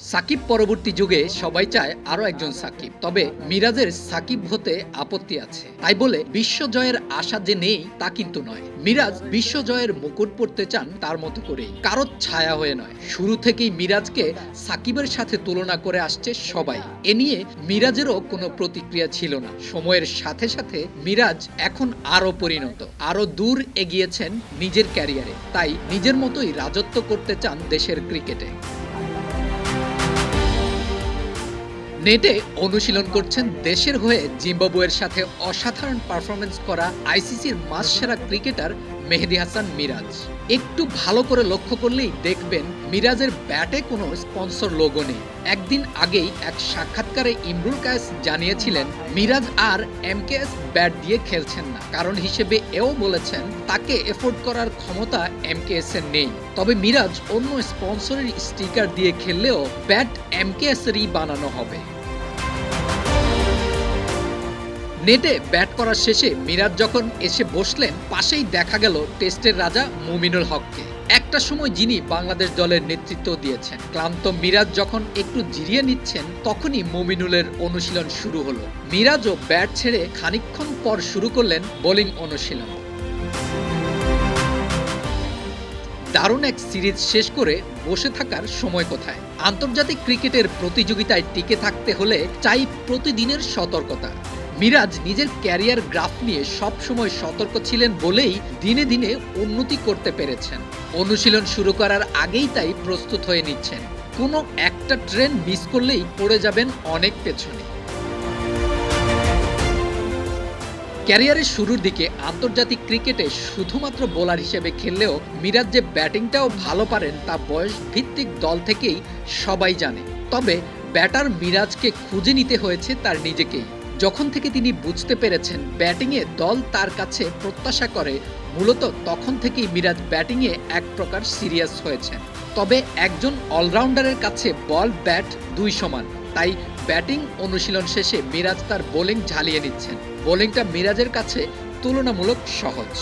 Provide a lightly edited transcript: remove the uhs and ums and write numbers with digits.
সাকিব পরবর্তী যুগে সবাই চায় আরো একজন সাকিব, তবে মিরাজের সাকিব হতে আপত্তি আছে। তাই বলে বিশ্বজয়ের আশা যে নেই তা কিন্তু নয়। মিরাজ বিশ্বজয়ের মুকুট পড়তে চান তার মতো করেই, কারো ছায়া হয়ে নয়। শুরু থেকেই মিরাজকে সাকিবের সাথে তুলনা করে আসছে সবাই। এ নিয়ে মিরাজেরও কোনো প্রতিক্রিয়া ছিল না। সময়ের সাথে সাথে মিরাজ এখন আরো পরিণত, আরো দূর এগিয়েছেন নিজের ক্যারিয়ারে। তাই নিজের মতোই রাজত্ব করতে চান দেশের ক্রিকেটে। নেটে অনুশীলন করছেন দেশের হয়ে জিম্বাবুয়ের সাথে অসাধারণ পারফরমেন্স করা আইসিসির মাসসেরা ক্রিকেটার মেহেদী হাসান মিরাজ। একটু ভালো করে লক্ষ্য করলেই দেখবেন মিরাজের ব্যাটে কোনো স্পন্সর লোগো নেই। একদিন আগেই এক সাক্ষাৎকারে ইমরুল কায়েস জানিয়েছিলেন মিরাজ আর এমকেএস ব্যাট দিয়ে খেলছেন না। কারণ হিসেবে এও বলেছেন তাকে এফোর্ড করার ক্ষমতা এমকেএস এর নেই। তবে মিরাজ অন্য স্পন্সরের স্টিকার দিয়ে খেললেও ব্যাট এমকেএস এরই বানানো হবে। নেটে ব্যাট করার শেষে মিরাজ যখন এসে বসলেন, পাশেই দেখা গেল টেস্টের রাজা মুমিনুল হককে। একটা সময় যিনি বাংলাদেশ দলের নেতৃত্ব দিয়েছেন। ক্লান্ত মিরাজ যখন একটু জিরিয়ে নিচ্ছেন, তখনই মুমিনুলের অনুশীলন শুরু হলো। মিরাজও ব্যাট ছেড়ে খানিকক্ষণ পর শুরু করলেন বোলিং অনুশীলন। দারুণ এক সিরিজ শেষ করে বসে থাকার সময় কোথায়? আন্তর্জাতিক ক্রিকেটের প্রতিযোগিতায় টিকে থাকতে হলে চাই প্রতিদিনের সতর্কতা। মিরাজ নিজের ক্যারিয়ার গ্রাফ নিয়ে সব সময় সতর্ক ছিলেন বলেই দিনে দিনে উন্নতি করতে পেরেছেন। অনুশীলন শুরু করার আগেই তাই প্রস্তুত হয়ে নিচ্ছেন। কোনো একটা ট্রেন মিস করলেই পড়ে যাবেন অনেক পেছনে। ক্যারিয়ারের শুরুর দিকে আন্তর্জাতিক ক্রিকেটে শুধুমাত্র বোলার হিসেবে খেললেও মিরাজ যে ব্যাটিংটাও ভালো পারেন তা বয়স ভিত্তিক দল থেকেই সবাই জানে। তবে ব্যাটার মিরাজকে খুঁজে নিতে হয়েছে তার নিজেকেই। যখন থেকে তিনি বুঝতে পেরেছেন ব্যাটিংয়ে দল তার কাছে প্রত্যাশা করে, মূলত তখন থেকেই মিরাজ ব্যাটিংয়ে এক প্রকার সিরিয়াস হয়েছেন। তবে একজন অলরাউন্ডারের কাছে বল ব্যাট দুই সমান। তাই ব্যাটিং অনুশীলন শেষে মিরাজ তার বোলিং ঝালিয়ে নিচ্ছেন। বোলিংটা মিরাজের কাছে তুলনামূলক সহজ।